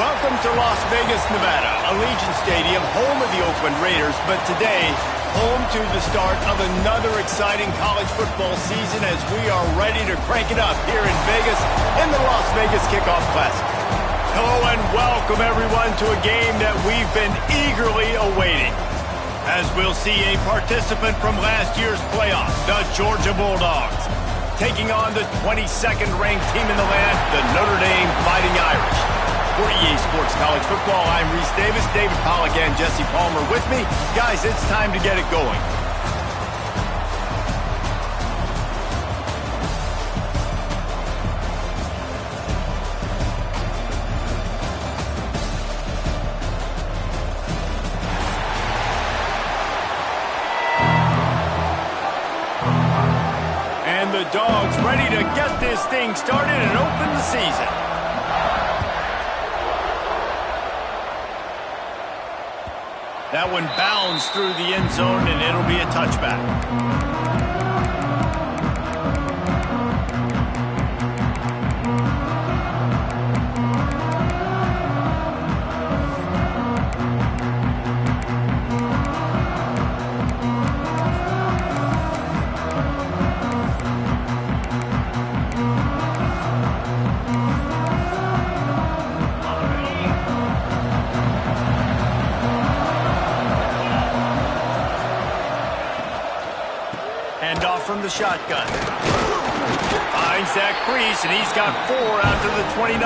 Welcome to Las Vegas, Nevada, Allegiant Stadium, home of the Oakland Raiders, but today, home to the start of another exciting college football season as we are ready to crank it up here in Vegas in the Las Vegas Kickoff Classic. Hello and welcome everyone to a game that we've been eagerly awaiting, as we'll see a participant from last year's playoff, the Georgia Bulldogs, taking on the 22nd ranked team in the land, the Notre Dame Fighting Irish. For EA Sports College Football, I'm Reese Davis, David Pollack, and Jesse Palmer with me. Guys, it's time to get it going. And the Dogs ready to get this thing started and open the season. That one bounds through the end zone, and it'll be a touchback. From the shotgun. Finds that crease, and he's got 4 out to the 29.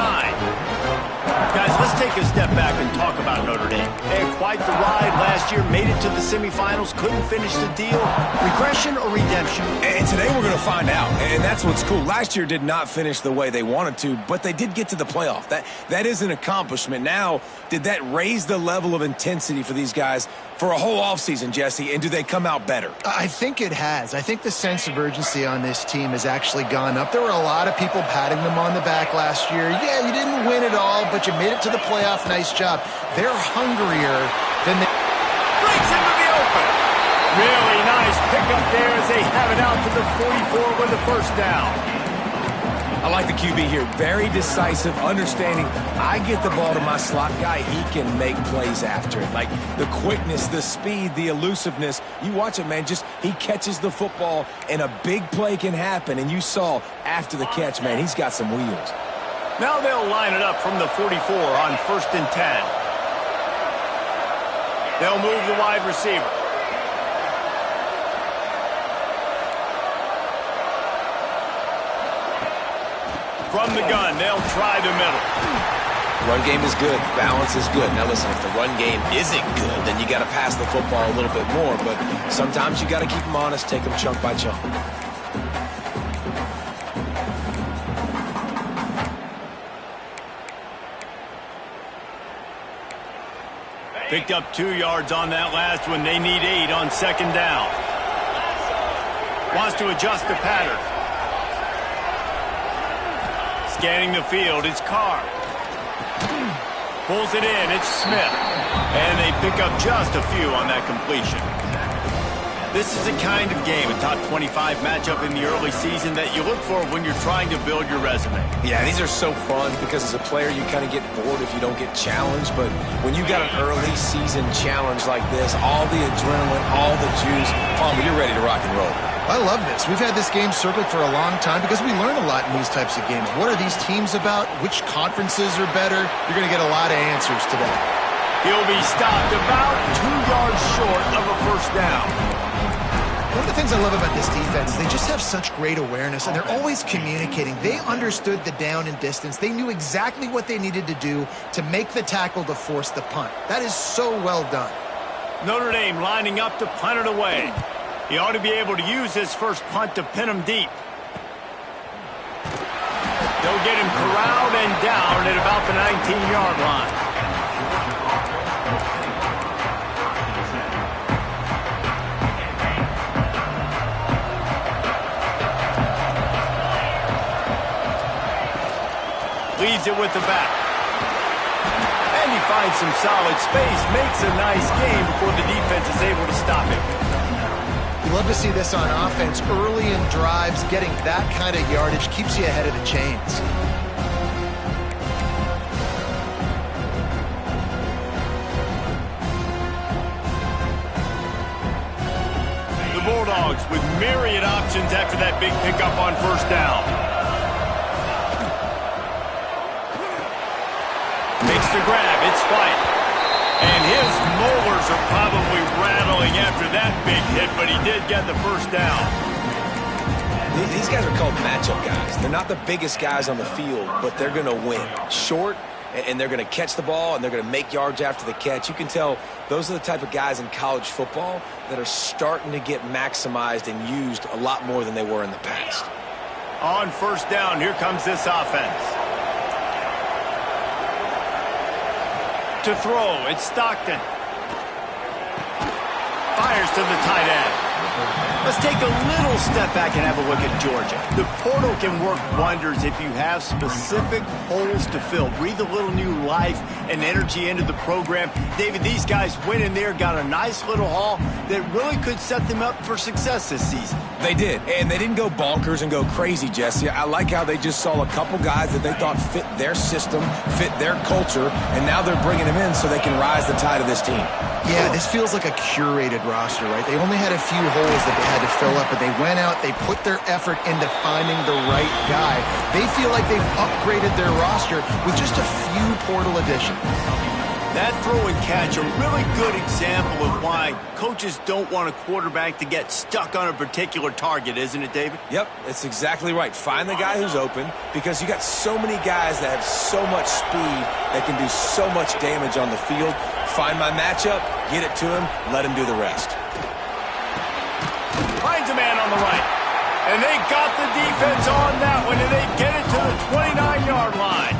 Guys, let's take a step back and talk about Notre Dame. They had quite the ride last year, made it to the semifinals, couldn't finish the deal. Regression or redemption? And today we're going to find out, and that's what's cool. Last year did not finish the way they wanted to, but they did get to the playoff. That is an accomplishment. Now, did that raise the level of intensity for these guys for a whole offseason, Jesse, and do they come out better? I think it has. I think the sense of urgency on this team has actually gone up. There were a lot of people patting them on the back last year. Yeah, you didn't win it all, but you made it to the playoff. Nice job. They're hungrier than they... Breaks into the open. Really nice pickup there as they have it out to the 44 with the first down. I like the QB here. Very decisive, understanding. I get the ball to my slot guy. He can make plays after it. Like the quickness, the speed, the elusiveness. You watch it, man. Just he catches the football, and a big play can happen. And you saw after the catch, man, he's got some wheels. Now they'll line it up from the 44 on 1st and 10. They'll move the wide receiver. From the gun, they'll try the middle. Run game is good. Balance is good. Now listen, if the run game isn't good, then you got to pass the football a little bit more. But sometimes you got to keep them honest, take them chunk by chunk. Picked up 2 yards on that last one. They need 8 on 2nd down. Wants to adjust the pattern. Scanning the field, it's Carr. Pulls it in, it's Smith. And they pick up just a few on that completion. This is the kind of game, a top 25 matchup in the early season, that you look for when you're trying to build your resume. Yeah, these are so fun because as a player, you kind of get bored if you don't get challenged. But when you got an early season challenge like this, all the adrenaline, all the juice, Palmer, you're ready to rock and roll. I love this. We've had this game circled for a long time because we learn a lot in these types of games. What are these teams about? Which conferences are better? You're going to get a lot of answers today. He'll be stopped about 2 yards short of a first down. One of the things I love about this defense is they just have such great awareness, and they're always communicating. They understood the down and distance. They knew exactly what they needed to do to make the tackle to force the punt. That is so well done. Notre Dame lining up to punt it away. He ought to be able to use his first punt to pin him deep. They'll get him corralled and down at about the 19-yard line. Leads it with the back. And he finds some solid space, makes a nice game before the defense is able to stop him. You love to see this on offense. Early in drives, getting that kind of yardage keeps you ahead of the chains. Bulldogs with myriad options after that big pickup on first down. Makes the grab. It's White. And his molars are probably rattling after that big hit, but he did get the first down. These guys are called matchup guys. They're not the biggest guys on the field, but they're going to win. Short, and they're going to catch the ball, and they're going to make yards after the catch. You can tell those are the type of guys in college football that are starting to get maximized and used a lot more than they were in the past. On first down, here comes this offense. To throw, it's Stockton. Fires to the tight end. Let's take a little step back and have a look at Georgia. The portal can work wonders if you have specific holes to fill. Breathe a little new life and energy into the program. David, these guys went in there, got a nice little haul that really could set them up for success this season. They did, and they didn't go bonkers and go crazy, Jesse. I like how they just saw a couple guys that they thought fit their system, fit their culture, and now they're bringing them in so they can rise the tide of this team. Yeah, this feels like a curated roster, right? They only had a few holes that they had to fill up, but they went out, they put their effort into finding the right guy. They feel like they've upgraded their roster with just a few portal additions. That throw and catch, a really good example of why coaches don't want a quarterback to get stuck on a particular target, isn't it, David? Yep, that's exactly right. Find the guy who's open, because you got so many guys that have so much speed that can do so much damage on the field. Find my matchup, get it to him, let him do the rest. Finds a man on the right. And they got the defense on that one, and they get it to the 29-yard line.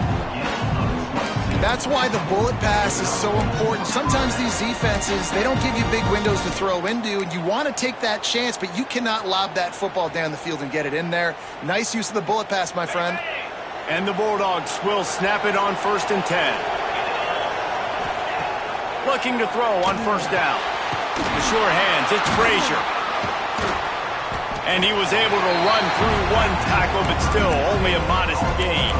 That's why the bullet pass is so important. Sometimes these defenses, they don't give you big windows to throw into, and you want to take that chance, but you cannot lob that football down the field and get it in there. Nice use of the bullet pass, my friend. And the Bulldogs will snap it on 1st and 10. Looking to throw on first down. The sure hands, it's Frazier. And he was able to run through one tackle, but still only a modest gain.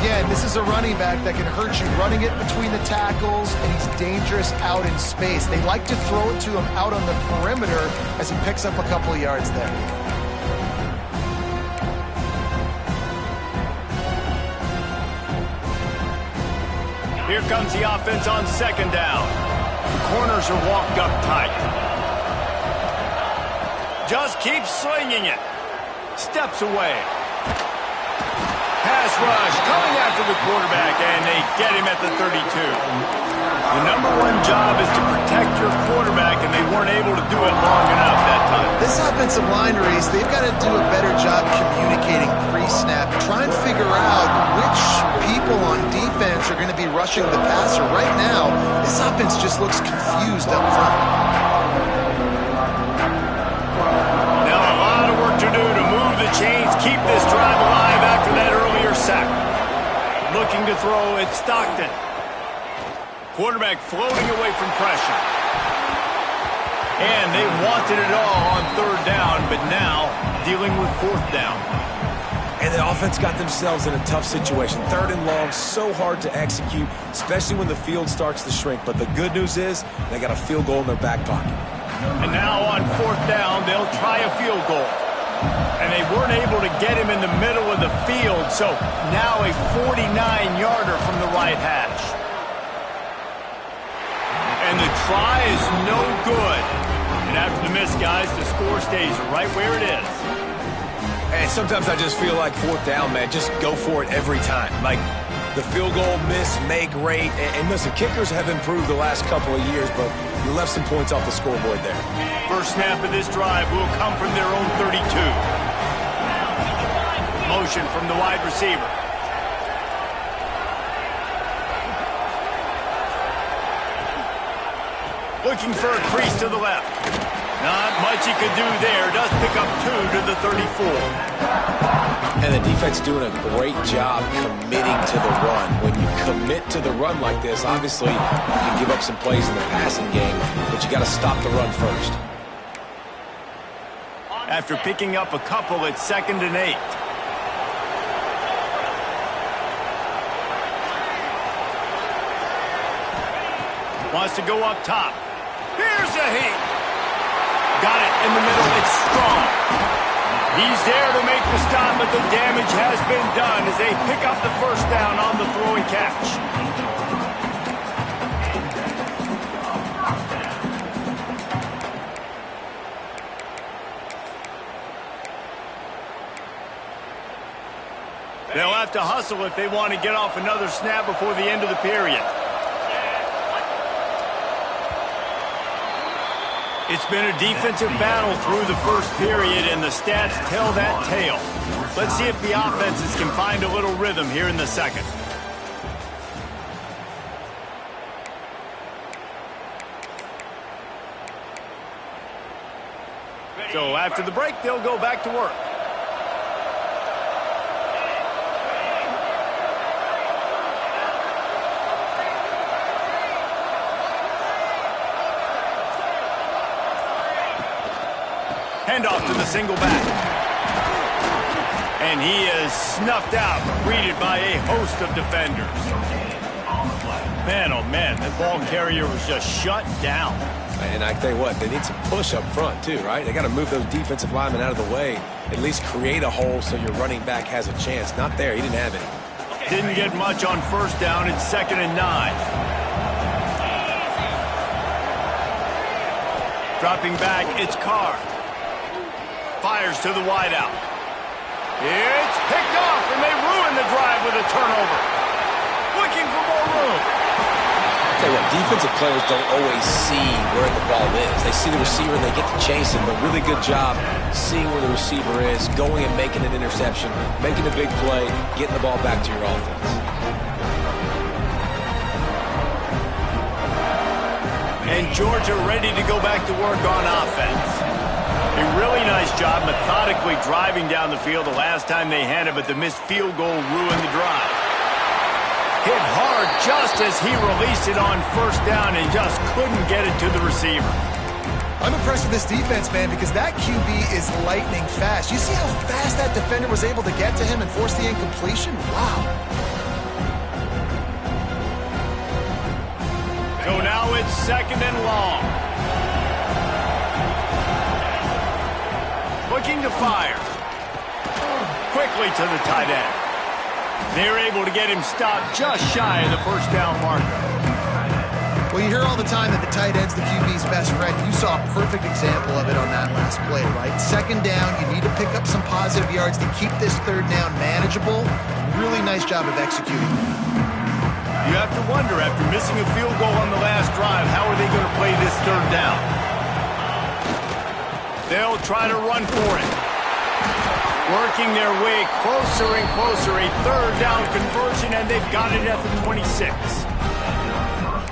Again, this is a running back that can hurt you running it between the tackles, and he's dangerous out in space. They like to throw it to him out on the perimeter as he picks up a couple of yards there. Here comes the offense on 2nd down. The corners are walked up tight. Just keeps slinging it. Steps away. Pass rush coming after the quarterback, and they get him at the 32. The #1 job is to protect your quarterback, and they weren't able to do it long enough that time. This offensive line race, they've got to do a better job communicating pre-snap. Try and figure out which people on defense are going to be rushing the passer. Right now, this offense just looks confused up front. Now a lot of work to do to move the chains, keep this drive alive after that earlier sack. Looking to throw, it's Stockton. Quarterback floating away from pressure. And they wanted it all on 3rd down, but now dealing with 4th down. And the offense got themselves in a tough situation. 3rd and long, so hard to execute, especially when the field starts to shrink. But the good news is they got a field goal in their back pocket. And now on 4th down, they'll try a field goal. And they weren't able to get him in the middle of the field, so now a 49-yarder from the right hash. And the try is no good. And after the miss, guys, the score stays right where it is. And sometimes I just feel like 4th down, man, just go for it every time. Like, the field goal miss, make great. And listen, kickers have improved the last couple of years, but you left some points off the scoreboard there. First snap of this drive will come from their own 32. Motion from the wide receiver. Looking for a crease to the left. Not much he could do there. Does pick up 2 to the 34. And the defense doing a great job committing to the run. When you commit to the run like this, obviously you can give up some plays in the passing game, but you got to stop the run first. After picking up a couple, it's 2nd and 8. Wants to go up top. Here's a heat. Got it in the middle. It's strong. He's there to make the stop, but the damage has been done as they pick up the first down on the throw and catch. They'll have to hustle if they want to get off another snap before the end of the period. It's been a defensive battle through the first period, and the stats tell that tale. Let's see if the offenses can find a little rhythm here in the second. So after the break, they'll go back to work. Handoff to the single back. And he is snuffed out, greeted by a host of defenders. Man, oh man, the ball carrier was just shut down. And I tell you what, they need some push up front too, right? They got to move those defensive linemen out of the way, at least create a hole so your running back has a chance. Not there, he didn't have any. Didn't get much on first down. It's 2nd and 9. Dropping back, it's Carr. Fires to the wideout. It's picked off, and they ruin the drive with a turnover. Looking for more room. Tell you what, defensive players don't always see where the ball is. They see the receiver and they get to chase him, but really good job seeing where the receiver is, going and making an interception, making a big play, getting the ball back to your offense. And Georgia ready to go back to work on offense. A really nice job methodically driving down the field the last time they had it, but the missed field goal ruined the drive. Hit hard just as he released it on first down and just couldn't get it to the receiver. I'm impressed with this defense, man, because that QB is lightning fast. You see how fast that defender was able to get to him and force the incompletion? Wow. So now it's 2nd and long. Looking to fire. Quickly to the tight end. They're able to get him stopped just shy of the first down marker. Well, you hear all the time that the tight end's the QB's best friend. You saw a perfect example of it on that last play, right? 2nd down, you need to pick up some positive yards to keep this 3rd down manageable. Really nice job of executing. You have to wonder, after missing a field goal on the last drive, how are they going to play this 3rd down? They'll try to run for it. Working their way closer and closer. A 3rd down conversion, and they've got it at the 26.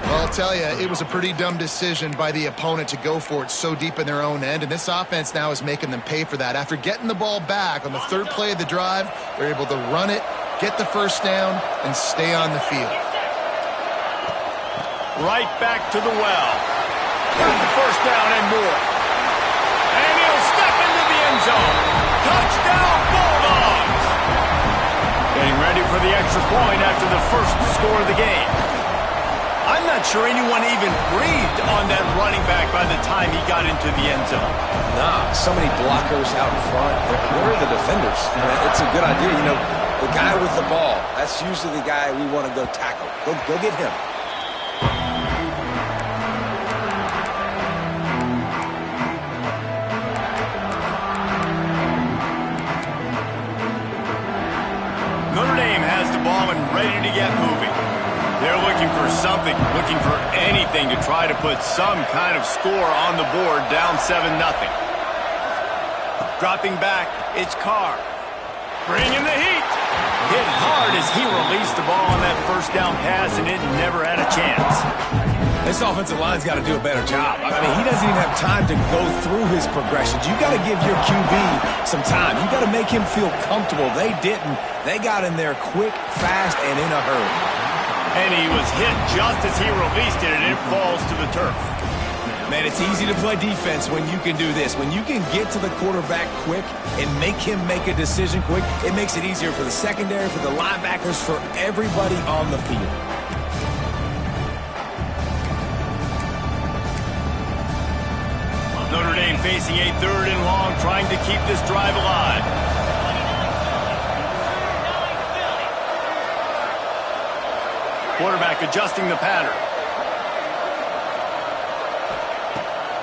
Well, I'll tell you, it was a pretty dumb decision by the opponent to go for it so deep in their own end, and this offense now is making them pay for that. After getting the ball back on the 3rd play of the drive, they're able to run it, get the first down, and stay on the field. Right back to the well. Got the first down and more. And he'll step into the end zone. Touchdown, Bulldogs! Getting ready for the extra point after the first score of the game. I'm not sure anyone even breathed on that running back by the time he got into the end zone. Nah, so many blockers out in front. Where are the defenders? I mean, it's a good idea. You know, the guy with the ball, that's usually the guy we want to go tackle. Go get him. Notre Dame has the ball and ready to get moving. They're looking for something, looking for anything to try to put some kind of score on the board, down 7-0. Dropping back, it's Carr. Bringing the heat. Hit hard as he released the ball on that first down pass, and it never had a chance. This offensive line's got to do a better job. I mean, he doesn't even have time to go through his progressions. You got to give your QB some time. You got to make him feel comfortable. They didn't. They got in there quick, fast, and in a hurry. And he was hit just as he released it, and it falls to the turf. Man, it's easy to play defense when you can do this. When you can get to the quarterback quick and make him make a decision quick, it makes it easier for the secondary, for the linebackers, for everybody on the field. Notre Dame facing a 3rd and long, trying to keep this drive alive. Quarterback adjusting the pattern.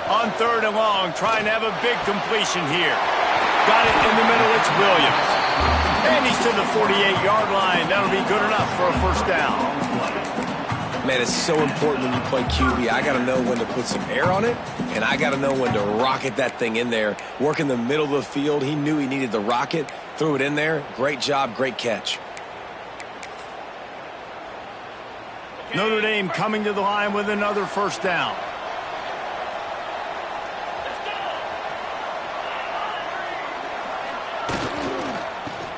On 3rd and long, trying to have a big completion here. Got it in the middle, it's Williams. And he's to the 48-yard line. That'll be good enough for a first down. Man, it's so important when you play QB. I got to know when to put some air on it, and I got to know when to rocket that thing in there. Work in the middle of the field. He knew he needed the rocket, threw it in there. Great job, great catch. Notre Dame coming to the line with another first down.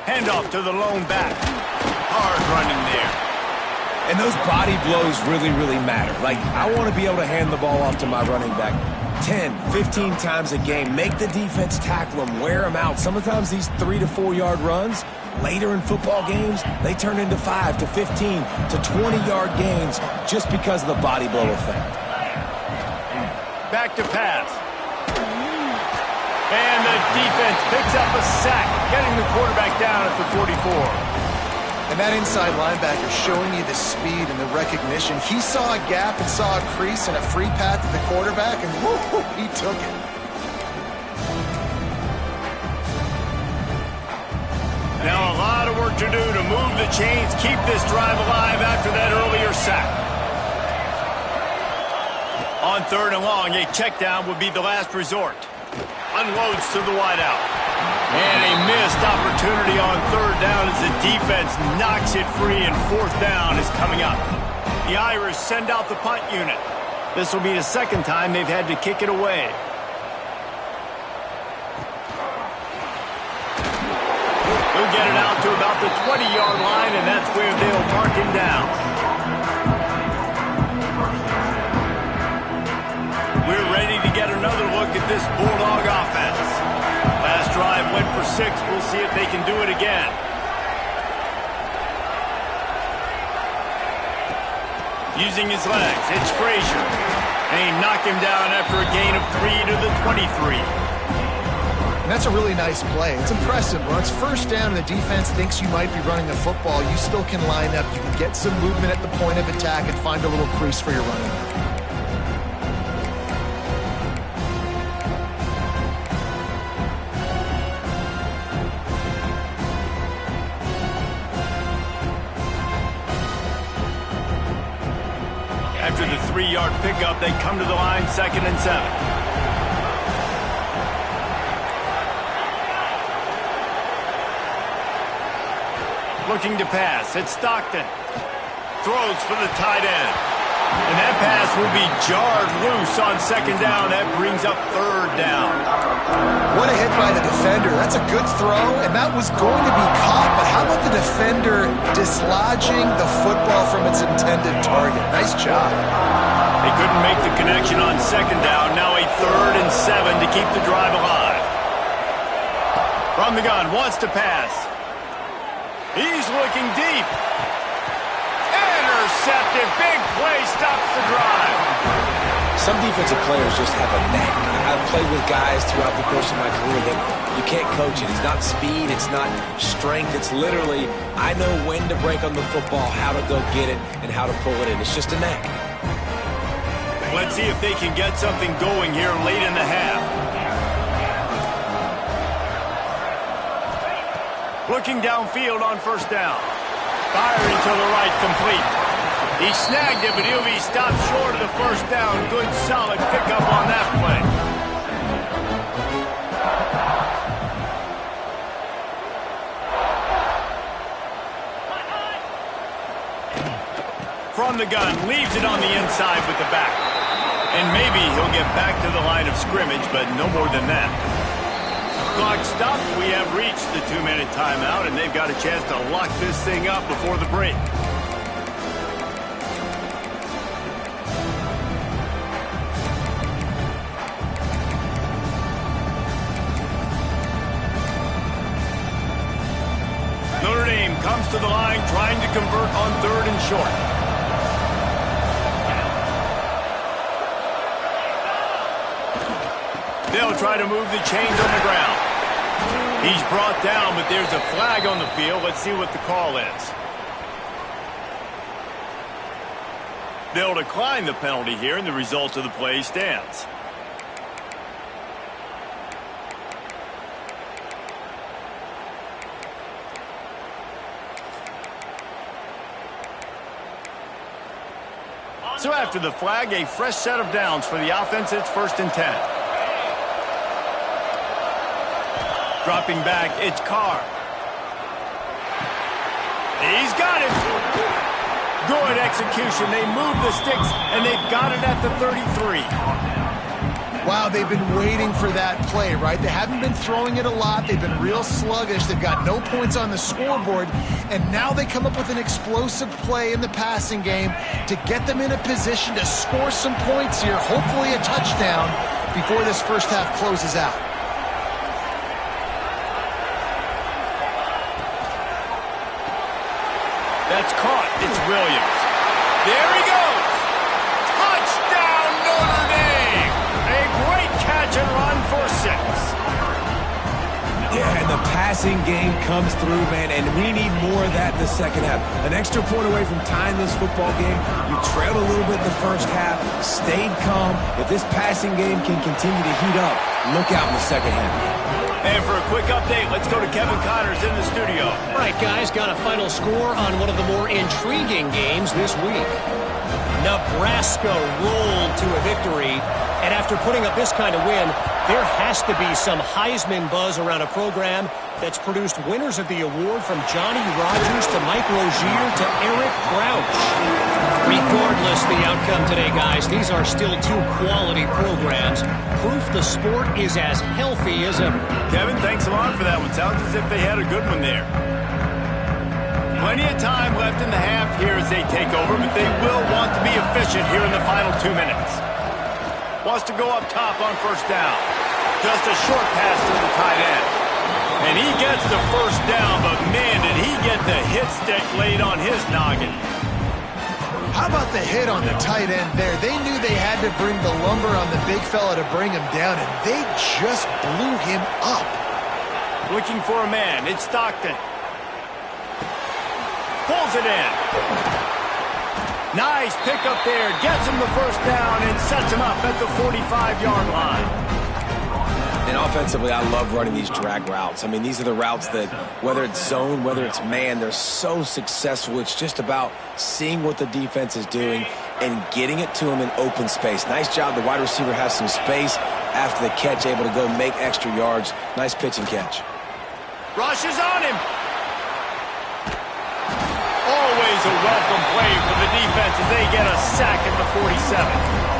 Handoff to the lone back. Hard running there. And those body blows really, really matter. Like, I want to be able to hand the ball off to my running back 10, 15 times a game. Make the defense tackle them, wear them out. Sometimes these 3 to 4 yard runs, later in football games, they turn into 5 to 15 to 20-yard gains just because of the body blow effect. Back to pass. And the defense picks up a sack, getting the quarterback down at the 44. And that inside linebacker showing you the speed and the recognition. He saw a gap and saw a crease and a free path to the quarterback, and whoo, he took it. Now a lot of work to do to move the chains, keep this drive alive after that earlier sack. On 3rd and long, a check down would be the last resort. Unloads to the wideout. And a missed opportunity on 3rd down as the defense knocks it free, and 4th down is coming up. The Irish send out the punt unit. This will be the 2nd time they've had to kick it away. He'll get it out to about the 20-yard line, and that's where they'll mark him down. We're ready to get another look at this Bulldog offense. Last drive went for 6. We'll see if they can do it again. Using his legs, it's Frazier. And he knocked him down after a gain of 3 to the 23. And that's a really nice play. It's impressive. When it's first down and the defense thinks you might be running the football, you still can line up. You can get some movement at the point of attack and find a little crease for your running back. After the 3-yard pickup, they come to the line, 2nd and 7. Looking to pass, it's Stockton. Throws for the tight end. And that pass will be jarred loose on 2nd down. That brings up 3rd down. What a hit by the defender. That's a good throw, and that was going to be caught, but how about the defender dislodging the football from its intended target? Nice job. They couldn't make the connection on 2nd down. Now a 3rd and 7 to keep the drive alive. From the gun, wants to pass. He's looking deep. Intercepted. Big play stops the drive. Some defensive players just have a knack. I've played with guys throughout the course of my career that you can't coach it. It's not speed. It's not strength. It's literally, I know when to break on the football, how to go get it, and how to pull it in. It's just a knack. Let's see if they can get something going here late in the half. Looking downfield on 1st down. Firing to the right, complete. He snagged it, but he'll be stopped short of the 1st down. Good, solid pickup on that play. From the gun, leaves it on the inside with the back. And maybe he'll get back to the line of scrimmage, but no more than that. Clock stopped. We have reached the 2-minute timeout, and they've got a chance to lock this thing up before the break. Notre Dame comes to the line, trying to convert on 3rd and short. They'll try to move the chains on the ground. He's brought down, but there's a flag on the field. Let's see what the call is. They'll decline the penalty here, and the result of the play stands. So after the flag, a fresh set of downs for the offense. It's 1st and 10. Dropping back, it's Carr. He's got it. Good execution. They move the sticks, and they've got it at the 33. Wow, they've been waiting for that play, right? They haven't been throwing it a lot. They've been real sluggish. They've got no points on the scoreboard. And now they come up with an explosive play in the passing game to get them in a position to score some points here, hopefully a touchdown, before this first half closes out. That's caught. It's Williams. There he goes. Touchdown, Notre Dame. A great catch and run for 6. Yeah, and the passing game comes through, man, and we need more of that in the second half. An extra point away from tying this football game. You trailed a little bit in the first half, stayed calm. If this passing game can continue to heat up, look out in the second half. And for a quick update, let's go to Kevin Connors in the studio. All right, guys, got a final score on one of the more intriguing games this week. Nebraska rolled to a victory, and after putting up this kind of win, there has to be some Heisman buzz around a program that's produced winners of the award from Johnny Rodgers to Mike Rozier to Eric Crouch. Regardless the outcome today, guys, these are still 2 quality programs. Proof the sport is as healthy as ever. Kevin, thanks a lot for that one. Sounds as if they had a good one there. Plenty of time left in the half here as they take over, but they will want to be efficient here in the final 2 minutes. Wants to go up top on 1st down. Just a short pass to the tight end. And he gets the 1st down, but man, did he get the hit stick laid on his noggin. How about the hit on the tight end there? They knew they had to bring the lumber on the big fella to bring him down, and they just blew him up. Looking for a man. It's Stockton. Pulls it in. Nice pickup there. Gets him the 1st down and sets him up at the 45-yard line. And offensively, I love running these drag routes. I mean, these are the routes that, whether it's zone, whether it's man, they're so successful. It's just about seeing what the defense is doing and getting it to him in open space. Nice job. The wide receiver has some space after the catch, able to go make extra yards. Nice pitch and catch. Rush is on him. Always a welcome play for the defense as they get a sack at the 47.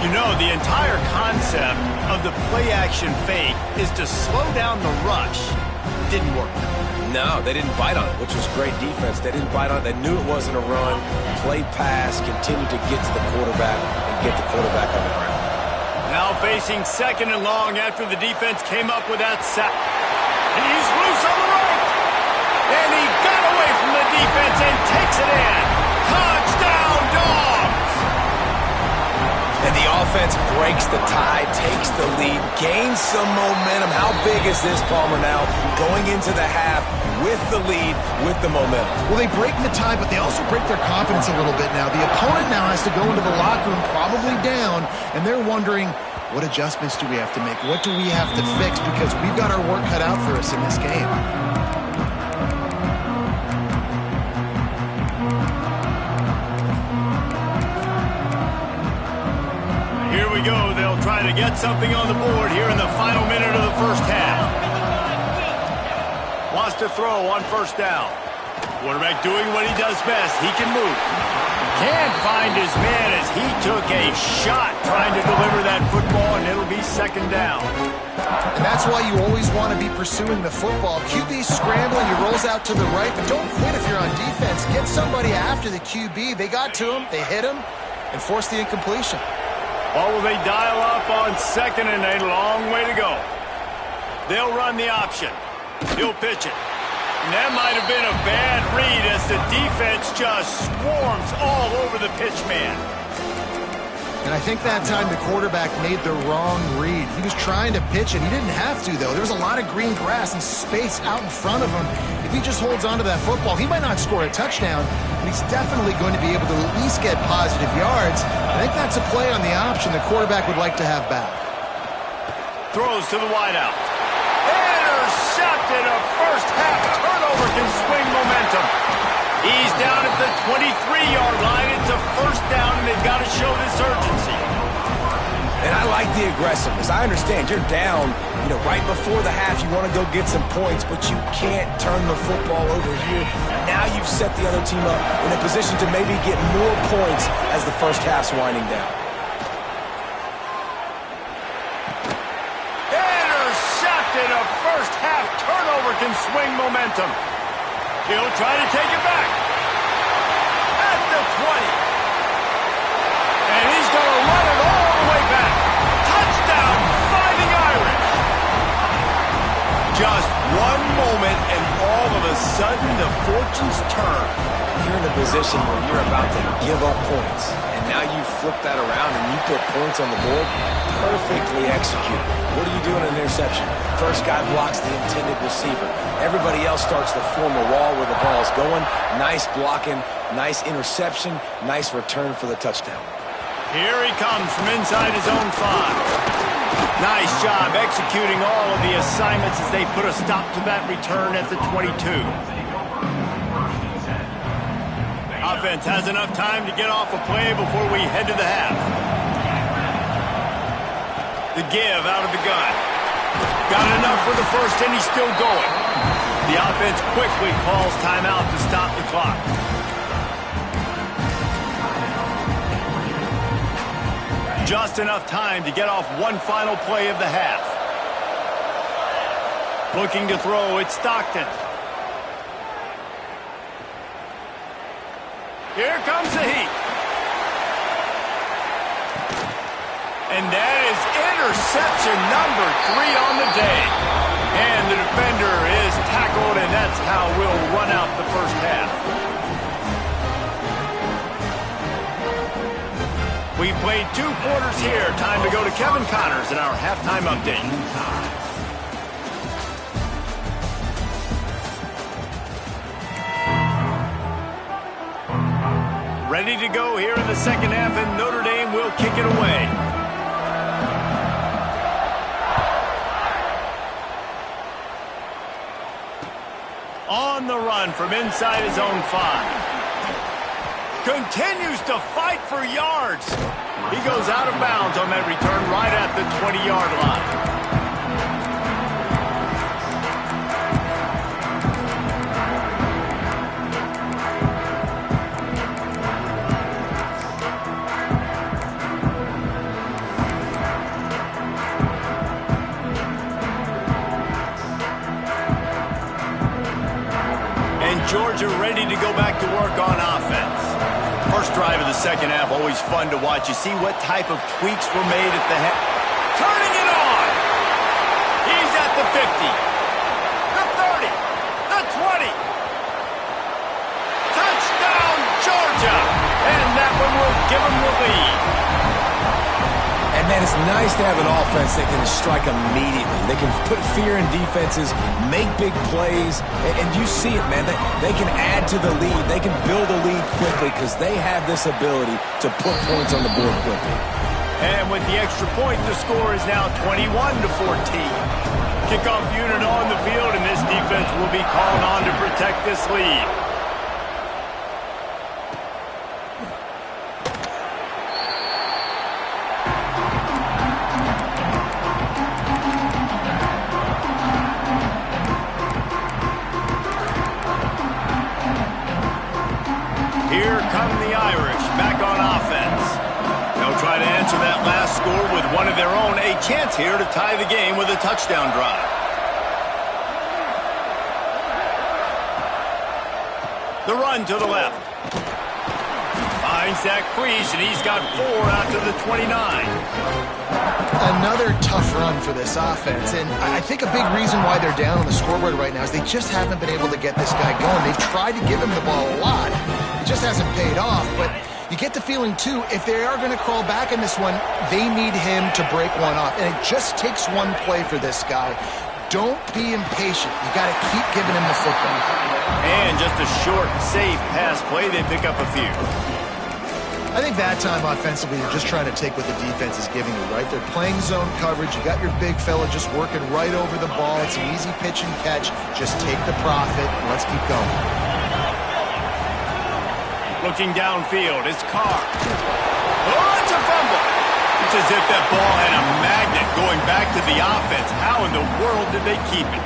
You know, the entire concept of the play-action fake is to slow down the rush. Didn't work. No, they didn't bite on it, which was great defense. They didn't bite on it. They knew it wasn't a run. Play pass, continued to get to the quarterback and get the quarterback on the ground. Now facing 2nd and long after the defense came up with that sack. And he's loose on the right. And he got away from the defense and takes it in. Touchdown, Dogs! And the offense breaks the tie, takes the lead, gains some momentum. How big is this, Palmer, now? Going into the half with the lead, with the momentum. Well, they break the tie, but they also break their confidence a little bit now. The opponent now has to go into the locker room probably down, and they're wondering, what adjustments do we have to make? What do we have to fix? Because we've got our work cut out for us in this game. Here we go. They'll try to get something on the board here in the final minute of the first half. Wants to throw on 1st down. Quarterback doing what he does best. He can move. Can't find his man as he took a shot trying to deliver that football, and it'll be 2nd down. And that's why you always want to be pursuing the football. QB's scrambling, he rolls out to the right, but don't quit if you're on defense. Get somebody after the QB. They got to him, they hit him, and forced the incompletion. Or will they dial up on 2nd and a long way to go? They'll run the option. He'll pitch it. And that might have been a bad read as the defense just swarms all over the pitch man. And I think that time the quarterback made the wrong read. He was trying to pitch it. He didn't have to, though. There was a lot of green grass and space out in front of him. If he just holds on to that football, he might not score a touchdown, but he's definitely going to be able to at least get positive yards. I think that's a play on the option the quarterback would like to have back. Throws to the wideout. Intercepted. A first-half turnover can swing momentum. He's down at the 23-yard line. It's a first down, and they've got to show this urgency. And I like the aggressiveness. I understand you're down, right before the half. You want to go get some points, but you can't turn the football over here. Now you've set the other team up in a position to maybe get more points as the first half's winding down. Intercepted. A first-half turnover can swing momentum. He'll try to take it back. At the 20. And he's going to run it all the way back. Touchdown, Fighting Irish. Just one moment, and all of a sudden, the fortunes turn. You're in a position where you're about to give up points. And now you flip that around and you put points on the board. Perfectly executed. What do you do in an interception? First guy blocks the intended receiver. Everybody else starts to form a wall where the ball's going. Nice blocking, nice interception, nice return for the touchdown. Here he comes from inside his own 5. Nice job executing all of the assignments as they put a stop to that return at the 22. Offense has enough time to get off a play before we head to the half. The give out of the gun. Got enough for the first, and he's still going. The offense quickly calls timeout to stop the clock. Just enough time to get off one final play of the half. Looking to throw, it's Stockton. Here comes the heat. And that is interception number 3 on the day. And the defender is tackled, and that's how we'll run out the first half. We've played 2 quarters here. Time to go to Kevin Connors in our halftime update. Ready to go here in the second half, and Notre Dame will kick it away. On the run from inside his own 5. Continues to fight for yards. He goes out of bounds on that return right at the 20-yard line. Georgia ready to go back to work on offense. First drive of the second half, always fun to watch. You see what type of tweaks were made at the half. Turning it on! He's at the 50, the 30, the 20. Touchdown, Georgia! And that one will give them the lead. And, man, it's nice to have an offense that can strike immediately. They can put fear in defenses, make big plays, and you see it, man. They can add to the lead. They can build a lead quickly because they have this ability to put points on the board quickly. And with the extra point, the score is now 21-14. Kickoff unit on the field, and this defense will be called on to protect this lead. Here come the Irish back on offense. They'll try to answer that last score with one of their own. A chance here to tie the game with a touchdown drive. The run to the left. Finds that crease, and he's got 4 out to the 29. Another tough run for this offense, and I think a big reason why they're down on the scoreboard right now is they just haven't been able to get this guy going. They've tried to give him the ball a lot. It just hasn't paid off, but You get the feeling, too, if they are going to crawl back in this one, they need him to break one off. And it just takes one play for this guy. Don't be impatient. You got to keep giving him the football. And just a short, safe pass play, they pick up a few. I think that time offensively, you're just trying to take what the defense is giving you, right? They're playing zone coverage. You got your big fella just working right over the ball. It's an easy pitch and catch. Just take the profit, and let's keep going. Looking downfield, it's Carr. Oh, it's a fumble. It's as if that ball had a magnet going back to the offense. How in the world did they keep it?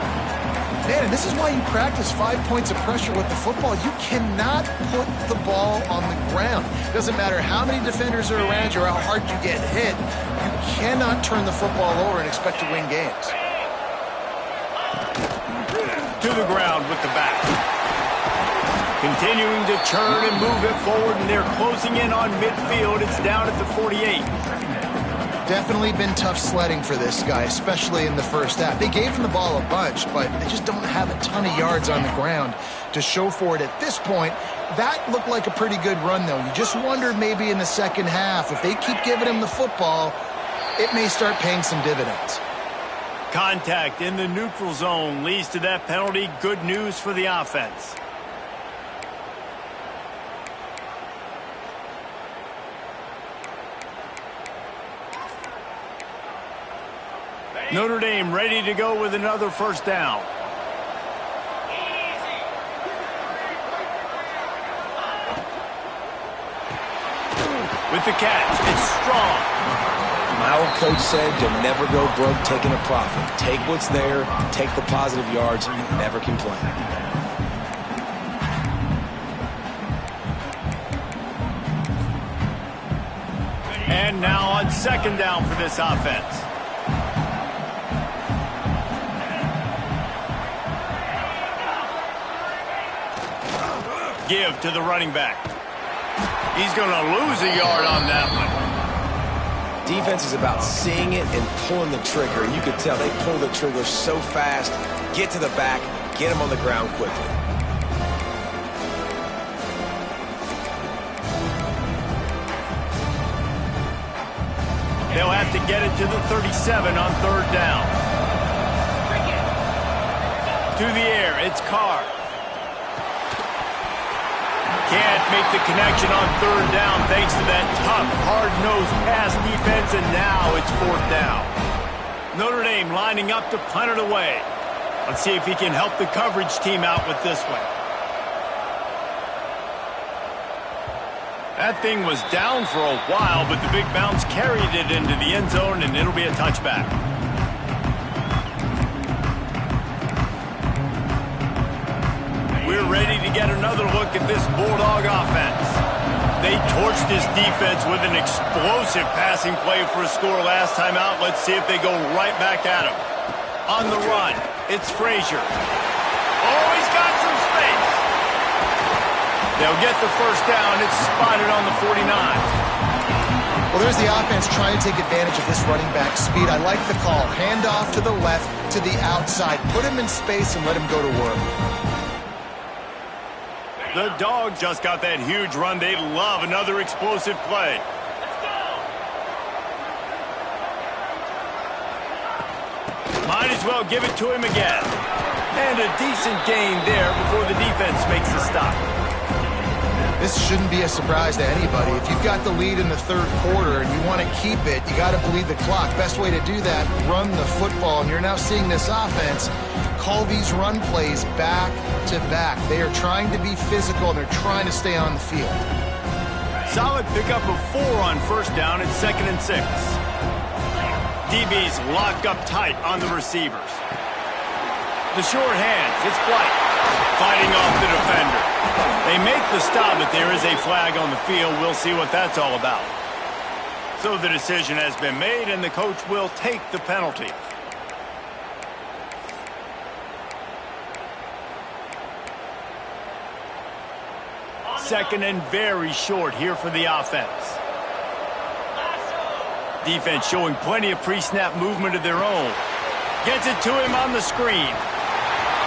Man, and this is why you practice 5 points of pressure with the football. You cannot put the ball on the ground. Doesn't matter how many defenders are around you or how hard you get hit. You cannot turn the football over and expect to win games. To the ground with the back. Continuing to turn and move it forward, and they're closing in on midfield. It's down at the 48. Definitely been tough sledding for this guy, especially in the first half. They gave him the ball a bunch, but they just don't have a ton of yards on the ground to show for it at this point. That looked like a pretty good run, though. You just wonder maybe in the second half, if they keep giving him the football, it may start paying some dividends. Contact in the neutral zone leads to that penalty. Good news for the offense. Notre Dame ready to go with another first down. With the catch, it's strong. My old coach said you'll never go broke taking a profit. Take what's there, take the positive yards, and you never complain. And now on second down for this offense. Give to the running back. He's going to lose a yard on that one. Defense is about seeing it and pulling the trigger, and you can tell they pull the trigger so fast, get to the back, get him on the ground quickly. They'll have to get it to the 37 on third down. To the air, it's Carr. Can't make the connection on third down thanks to that tough, hard-nosed pass defense, and now it's fourth down. Notre Dame lining up to punt it away. Let's see if he can help the coverage team out with this one. That thing was down for a while, but the big bounce carried it into the end zone, and it'll be a touchback. We're ready to get another look at this Bulldog offense. They torched this defense with an explosive passing play for a score last time out. Let's see if they go right back at him. On the run, it's Frazier. Oh, he's got some space. They'll get the first down. It's spotted on the 49. Well, there's the offense trying to take advantage of this running back speed. I like the call. Hand off to the left, to the outside. Put him in space and let him go to work. The Dogs just got that huge run. They love another explosive play. Let's go. Might as well give it to him again. And a decent gain there before the defense makes a stop. This shouldn't be a surprise to anybody. If you've got the lead in the third quarter and you want to keep it, you got to bleed the clock. Best way to do that, run the football. And you're now seeing this offense call these run plays back to back. They are trying to be physical, and they're trying to stay on the field. Solid pickup of 4 on first down. It's 2nd and 6. DB's locked up tight on the receivers. The short hands, it's Blight. Fighting off the defender. They make the stop, but there is a flag on the field. We'll see what that's all about. So the decision has been made, and the coach will take the penalty. Second and very short here for the offense. Defense showing plenty of pre-snap movement of their own. Gets it to him on the screen.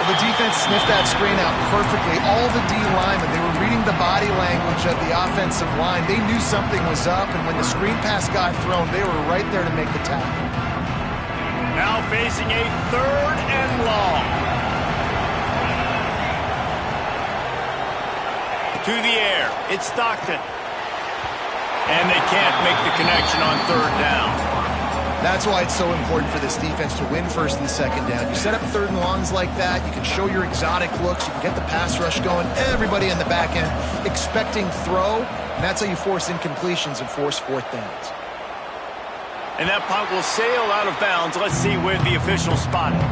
Well, the defense sniffed that screen out perfectly. All the D linemen, they were reading the body language of the offensive line. They knew something was up, and when the screen pass got thrown, they were right there to make the tackle. Now facing a 3rd and long. To the air, it's Stockton. And they can't make the connection on 3rd down. That's why it's so important for this defense to win 1st and 2nd down. You set up 3rd and longs like that, you can show your exotic looks, you can get the pass rush going, everybody in the back end expecting throw, and that's how you force incompletions and force 4th downs. And that punt will sail out of bounds. Let's see where the official spot it.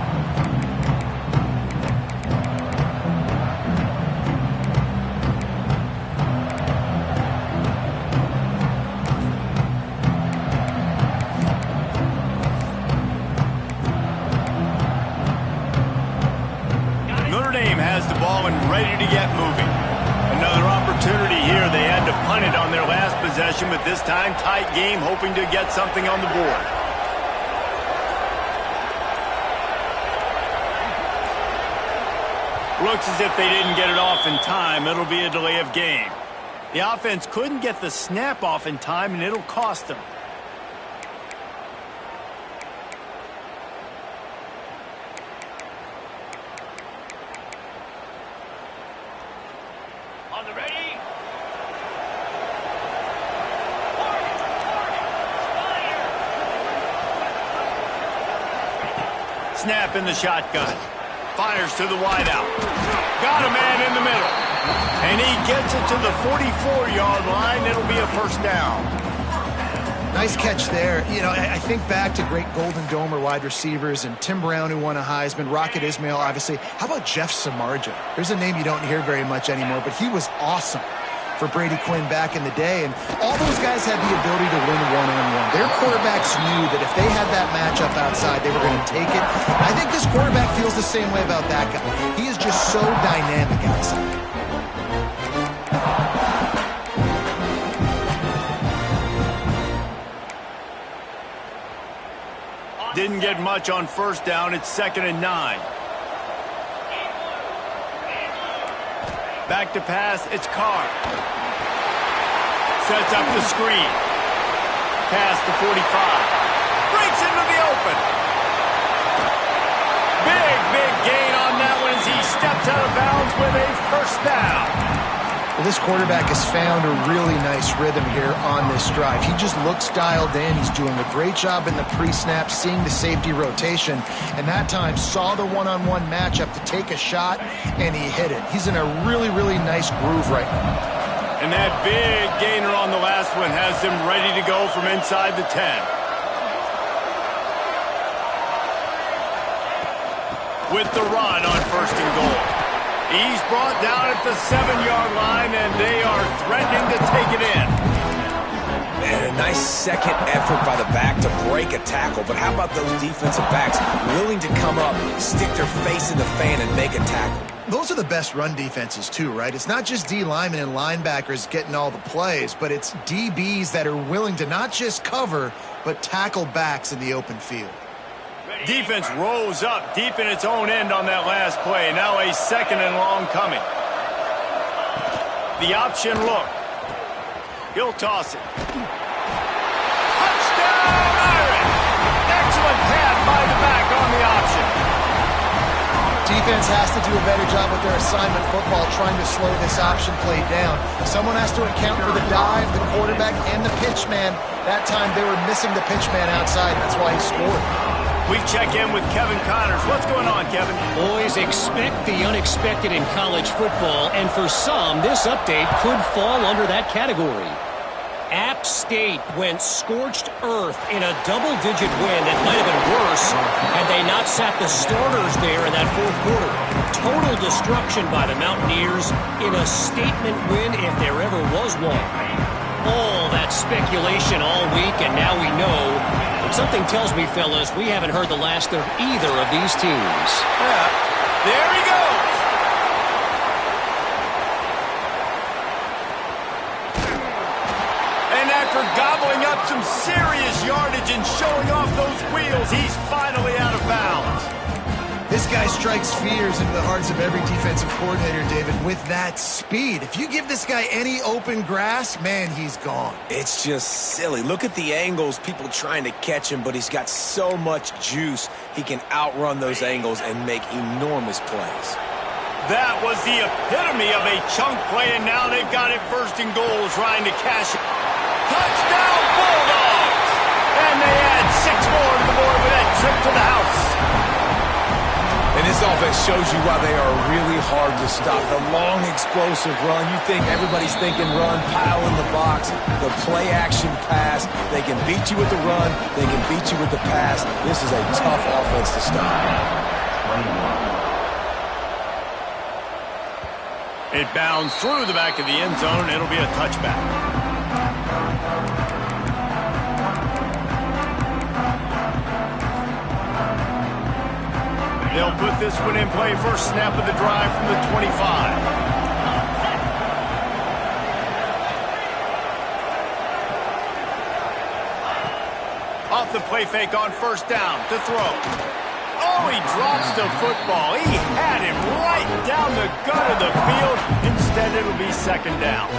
Notre Dame has the ball and ready to get moving. Another opportunity here. They had to punt it on their last possession, but this time tight game, hoping to get something on the board. Looks as if they didn't get it off in time. It'll be a delay of game. The offense couldn't get the snap off in time, and it'll cost them. On the ready. Snap in the shotgun. Fires to the wideout. Got a man in the middle. And he gets it to the 44-yard line. It'll be a 1st down. Nice catch there. You know, I think back to great Golden Domer wide receivers and Tim Brown, who won a Heisman, Rocket Ismail, obviously. How about Jeff Samardzija? There's a name you don't hear very much anymore, but he was awesome for Brady Quinn back in the day, and all those guys had the ability to win one-on-one. Their quarterbacks knew that if they had that matchup outside, they were going to take it. And I think this quarterback feels the same way about that guy. He is just so dynamic outside. Didn't get much on 1st down. It's 2nd and 9. Back to pass. It's Carr. Sets up the screen. Pass to 45. Breaks into the open. Big gain on that one as he steps out of bounds with a 1st down. Well, this quarterback has found a really nice rhythm here on this drive. He just looks dialed in. He's doing a great job in the pre-snap, seeing the safety rotation, and that time saw the one-on-one matchup to take a shot, and he hit it. He's in a really nice groove right now. And that big gainer on the last one has him ready to go from inside the 10. With the run on 1st and goal. He's brought down at the 7-yard line, and they are threatening to take it in. And a nice second effort by the back to break a tackle. But how about those defensive backs willing to come up, stick their face in the fan, and make a tackle? Those are the best run defenses too, right? It's not just D linemen and linebackers getting all the plays, but it's DBs that are willing to not just cover, but tackle backs in the open field. Defense rose up deep in its own end on that last play. Now a 2nd and long coming. The option look. He'll toss it. Touchdown, Irish! Excellent pass by the back on the option. Defense has to do a better job with their assignment football, trying to slow this option play down. Someone has to account for the dive, the quarterback, and the pitch man. That time they were missing the pitch man outside. That's why he scored. We check in with Kevin Connors. What's going on, Kevin? Boys, expect the unexpected in college football, and for some, this update could fall under that category. App State went scorched earth in a double-digit win that might have been worse had they not sat the starters there in that 4th quarter. Total destruction by the Mountaineers in a statement win if there ever was one. All that speculation all week, and now we know. But something tells me, fellas, we haven't heard the last of either of these teams. Yeah, there he goes. And after gobbling up some serious yardage and showing off those wheels, he's finally out of bounds. This guy's strikes fears into the hearts of every defensive coordinator, David, with that speed. If you give this guy any open grass, man, he's gone. It's just silly. Look at the angles, people trying to catch him, but he's got so much juice. He can outrun those angles and make enormous plays. That was the epitome of a chunk play, and now they've got it first and goal, trying to cash it. Touchdown, Bulldogs! And they add 6 more to the board with that trip to the house. And this offense shows you why they are really hard to stop. The long, explosive run. You think everybody's thinking run, pile in the box. The play-action pass. They can beat you with the run. They can beat you with the pass. This is a tough offense to stop. It bounds through the back of the end zone. It'll be a touchback. They'll put this one in play. First snap of the drive from the 25. Off the play fake on first down to throw. Oh, he drops the football. He had him right down the gut of the field. Instead, it'll be second down.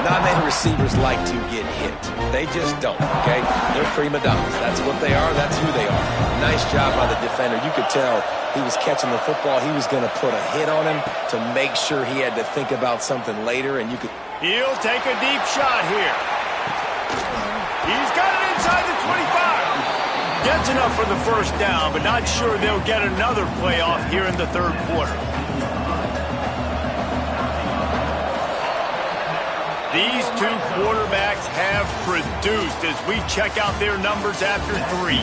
Not many receivers like to get hit. They just don't, okay? They're prima donnas. That's what they are. That's who they are. Nice job by the defender. You could tell he was catching the football. He was going to put a hit on him to make sure he had to think about something later, and you could... He'll take a deep shot here. He's got it inside the 25. Gets enough for the first down, but not sure they'll get another play off here in the third quarter. These two quarterbacks have produced as we check out their numbers after 3.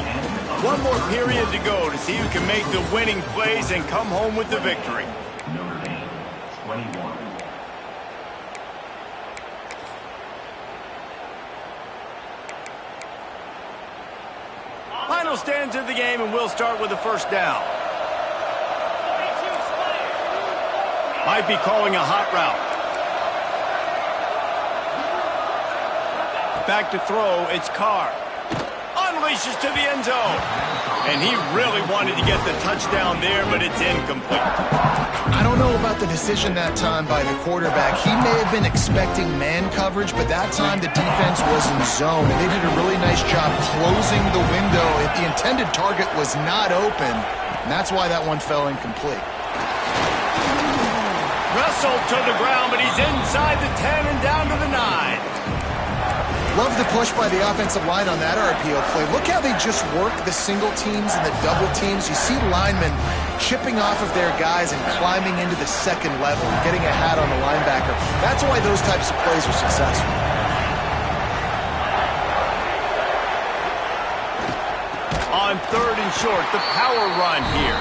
One more period to go to see who can make the winning plays and come home with the victory. Notre 21. Final stands of the game, and we'll start with the first down. Might be calling a hot route. Back to throw, it's Carr. Unleashes to the end zone. And he really wanted to get the touchdown there, but it's incomplete. I don't know about the decision that time by the quarterback. He may have been expecting man coverage, but that time the defense was in zone, and they did a really nice job closing the window. The intended target was not open, and that's why that one fell incomplete. Wrestled to the ground, but he's inside the 10 and down to the 9. Love the push by the offensive line on that RPO play. Look how they just work the single teams and the double teams. You see linemen chipping off of their guys and climbing into the second level and getting a hat on the linebacker. That's why those types of plays are successful. On third and short, the power run here.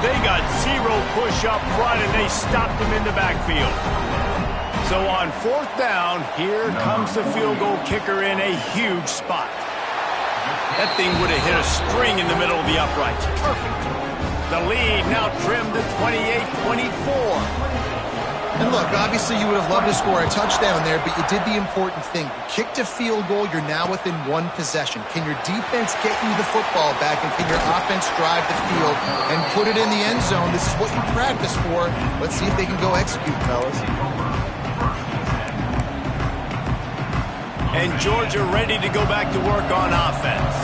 They got 0 push up front, and they stopped him in the backfield. So on fourth down, here comes the field goal kicker in a huge spot. That thing would have hit a string in the middle of the uprights. Perfect. The lead now trimmed to 28-24. And look, obviously you would have loved to score a touchdown there, but you did the important thing. You kicked a field goal, you're now within one possession. Can your defense get you the football back, and can your offense drive the field and put it in the end zone? This is what you practice for. Let's see if they can go execute, fellas. And Georgia ready to go back to work on offense.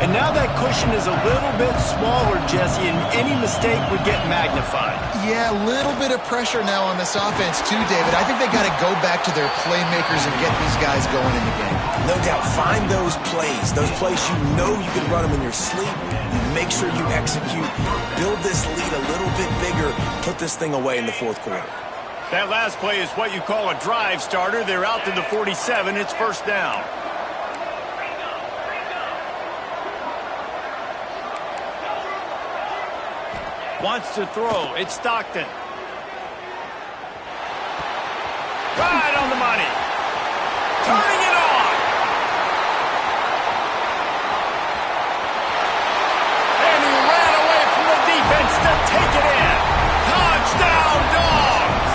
And now that cushion is a little bit smaller, Jesse, and any mistake would get magnified. Yeah, a little bit of pressure now on this offense too, David. I think they got to go back to their playmakers and get these guys going in the game. No doubt. Find those plays you know you can run them in your sleep. You make sure you execute. Build this lead a little bit bigger. Put this thing away in the fourth quarter. That last play is what you call a drive starter. They're out to the 47. It's first down. Wants to throw. It's Stockton. Right on the money. Turning it on. And he ran away from the defense to take it in. Touchdown, Dogs.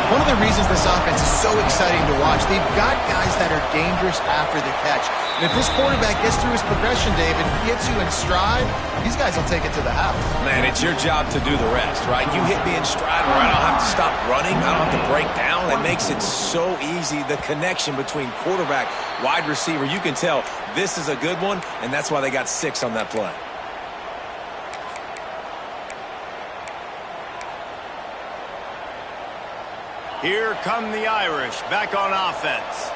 One of of the reasons this offense is so exciting to watch. They've got guys that are dangerous after the catch. And if this quarterback gets through his progression, David, gets you in stride, these guys will take it to the house. Man, it's your job to do the rest, right? You hit me in stride where I don't have to stop running. I don't have to break down. It makes it so easy, the connection between quarterback, wide receiver. You can tell this is a good one, and that's why they got 6 on that play. Here come the Irish back on offense.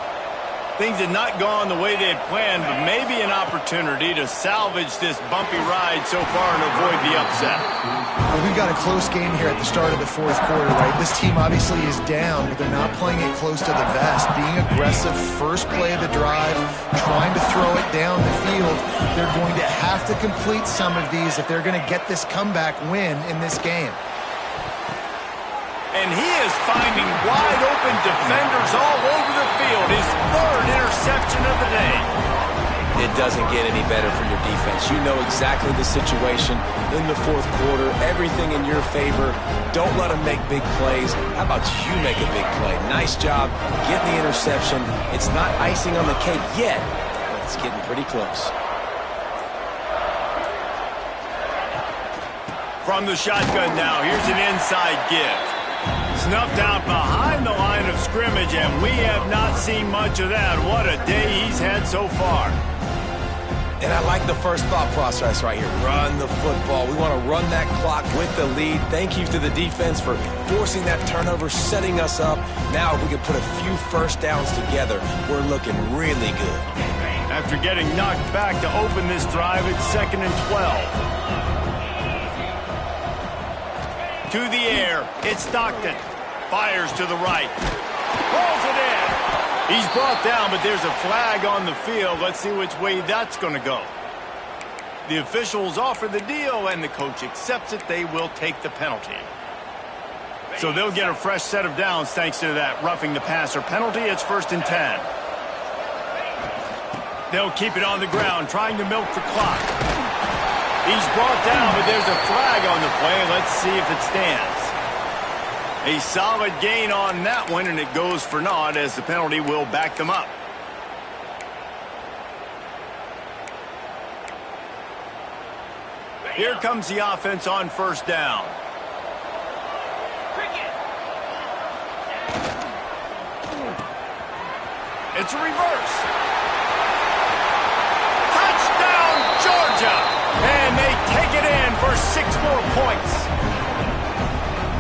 Things had not gone the way they had planned, but maybe an opportunity to salvage this bumpy ride so far and avoid the upset. Well, we've got a close game here at the start of the fourth quarter, right? This team obviously is down, but they're not playing it close to the vest. Being aggressive, first play of the drive, trying to throw it down the field. They're going to have to complete some of these if they're going to get this comeback win in this game. And he is finding wide-open defenders all over the field. His 3rd interception of the day. It doesn't get any better for your defense. You know exactly the situation in the fourth quarter. Everything in your favor. Don't let them make big plays. How about you make a big play? Nice job getting the interception. It's not icing on the cake yet, but it's getting pretty close. From the shotgun now, here's an inside give. Snuffed out behind the line of scrimmage, and we have not seen much of that. What a day he's had so far. And I like the first thought process right here. Run the football. We want to run that clock with the lead. Thank you to the defense for forcing that turnover, setting us up. Now if we can put a few first downs together, we're looking really good. After getting knocked back to open this drive, it's 2nd and 12. To the air, it's Stockton. Fires to the right. Rolls it in. He's brought down, but there's a flag on the field. Let's see which way that's going to go. The officials offer the deal, and the coach accepts it. They will take the penalty. So they'll get a fresh set of downs thanks to that roughing the passer penalty. It's 1st and 10. They'll keep it on the ground, trying to milk the clock. He's brought down, but there's a flag on the play. Let's see if it stands. A solid gain on that one, and it goes for naught as the penalty will back them up. Here comes the offense on 1st down. It's a reverse. Touchdown, Georgia! And they take it in for 6 more points.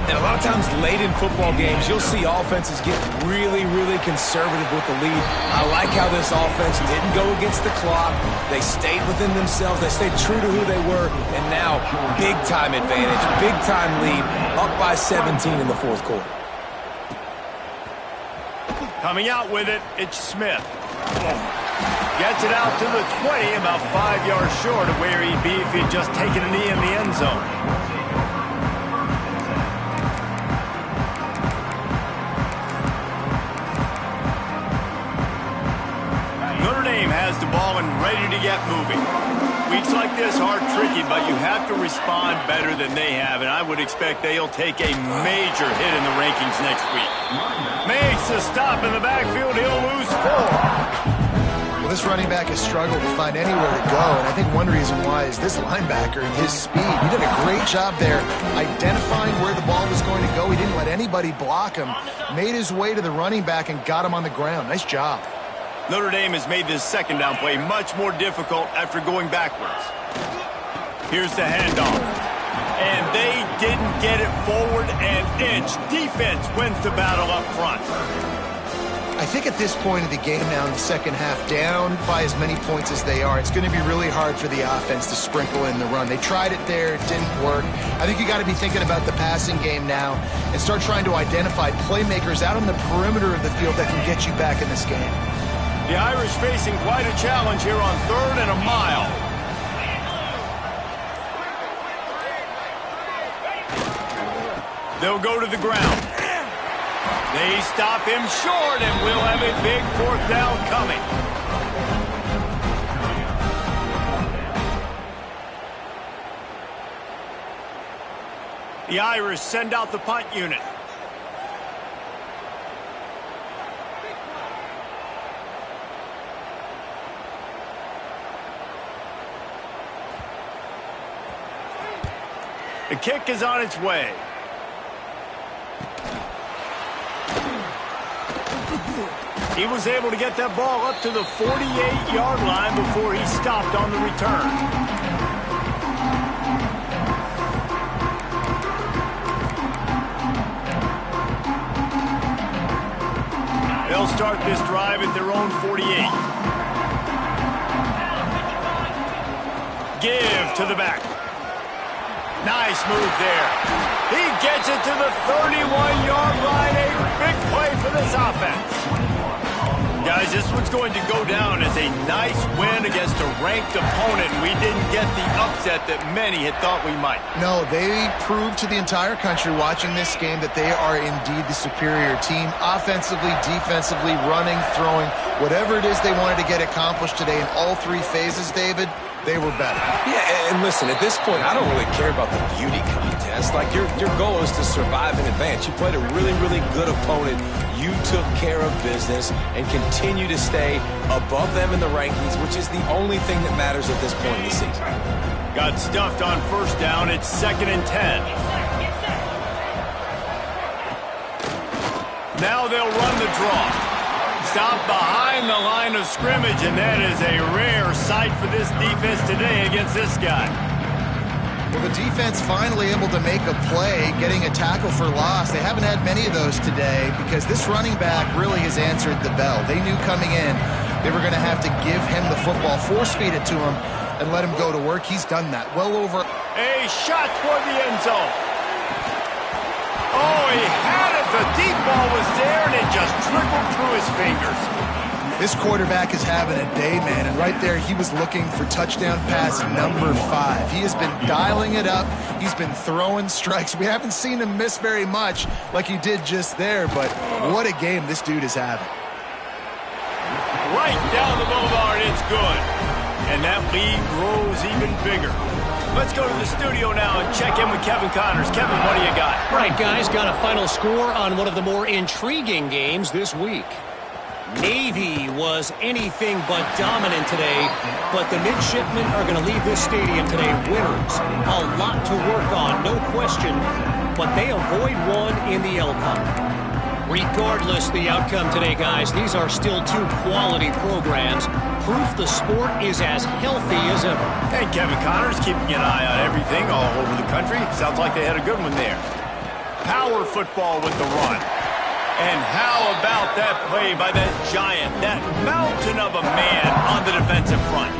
And a lot of times late in football games, you'll see offenses get really, really conservative with the lead. I like how this offense didn't go against the clock. They stayed within themselves. They stayed true to who they were. And now, big-time advantage, big-time lead, up by 17 in the fourth quarter. Coming out with it, it's Smith. Gets it out to the 20, about 5 yards short of where he'd be if he'd just taken a knee in the end zone. Notre Dame has the ball and ready to get moving. Weeks like this are tricky, but you have to respond better than they have, and I would expect they'll take a major hit in the rankings next week. Makes a stop in the backfield. He'll lose 4. Well, this running back has struggled to find anywhere to go, and I think one reason why is this linebacker and his speed. He did a great job there identifying where the ball was going to go. He didn't let anybody block him, made his way to the running back and got him on the ground. Nice job. Notre Dame has made this 2nd down play much more difficult after going backwards. Here's the handoff. And they didn't get it forward an inch. Defense wins the battle up front. I think at this point of the game now in the second half, down by as many points as they are, it's going to be really hard for the offense to sprinkle in the run. They tried it there. It didn't work. I think you got to be thinking about the passing game now and start trying to identify playmakers out on the perimeter of the field that can get you back in this game. The Irish facing quite a challenge here on 3rd and a mile. They'll go to the ground. They stop him short, and we'll have a big 4th down coming. The Irish send out the punt unit. The kick is on its way. He was able to get that ball up to the 48-yard line before he stopped on the return. They'll start this drive at their own 48. Give to the back. Nice move there. He gets it to the 31-yard line. A big play for this offense. Guys, this one's going to go down as a nice win against a ranked opponent. We didn't get the upset that many had thought we might. No, they proved to the entire country watching this game that they are indeed the superior team. Offensively, defensively, running, throwing, whatever it is they wanted to get accomplished today in all three phases, David, they were better. Yeah, and listen, at this point, I don't really care about the beauty contest. Like, your goal is to survive and advance. You played a really, really good opponent. You took care of business and continue to stay above them in the rankings, which is the only thing that matters at this point in the season. Got stuffed on first down. It's 2nd and 10. Now they'll run the draw. Stop behind the line of scrimmage, and that is a rare sight for this defense today against this guy. Well, the defense finally able to make a play, getting a tackle for loss. They haven't had many of those today because this running back really has answered the bell. They knew coming in they were going to have to give him the football, force-feed it to him, and let him go to work. He's done that well over. A shot toward the end zone. Oh, he had it. The deep ball was there, and it just trickled through his fingers. This quarterback is having a day, man, and right there he was looking for touchdown pass number 5. He has been dialing it up. He's been throwing strikes. We haven't seen him miss very much like he did just there, but what a game this dude is having. Right down the boulevard, it's good. And that lead grows even bigger. Let's go to the studio now and check in with Kevin Connors. Kevin, what do you got? Right, guys, got a final score on one of the more intriguing games this week. Navy was anything but dominant today, but the midshipmen are going to leave this stadium today winners. A lot to work on, no question, but they avoid one in the L Cup. Regardless the outcome today, guys, these are still two quality programs. Proof the sport is as healthy as ever. Hey, Kevin Connors keeping an eye on everything all over the country. Sounds like they had a good one there. Power football with the run. And how about that play by that giant, that mountain of a man on the defensive front?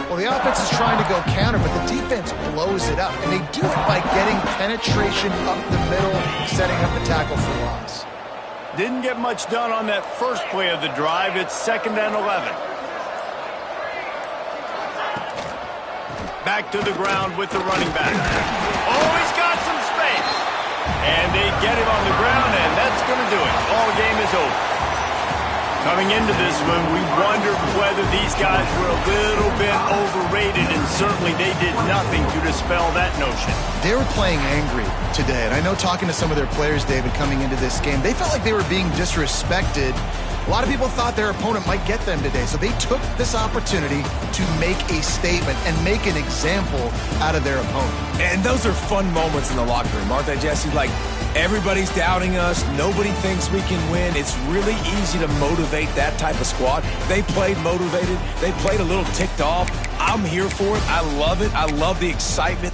Well, the offense is trying to go counter, but the defense blows it up. And they do it by getting penetration up the middle, setting up the tackle for loss. Didn't get much done on that first play of the drive. It's 2nd and 11. Back to the ground with the running back. Oh, he's got some space. And they get him on the ground, and that's going to do it. All game is over. Coming into this one, we wondered whether these guys were a little bit overrated, and certainly they did nothing to dispel that notion. They were playing angry today, and I know talking to some of their players, David, coming into this game, they felt like they were being disrespected. A lot of people thought their opponent might get them today, so they took this opportunity to make a statement and make an example out of their opponent. And those are fun moments in the locker room, aren't they, Jesse? Like, everybody's doubting us. Nobody thinks we can win. It's really easy to motivate that type of squad. They played motivated. They played a little ticked off. I'm here for it. I love it. I love the excitement.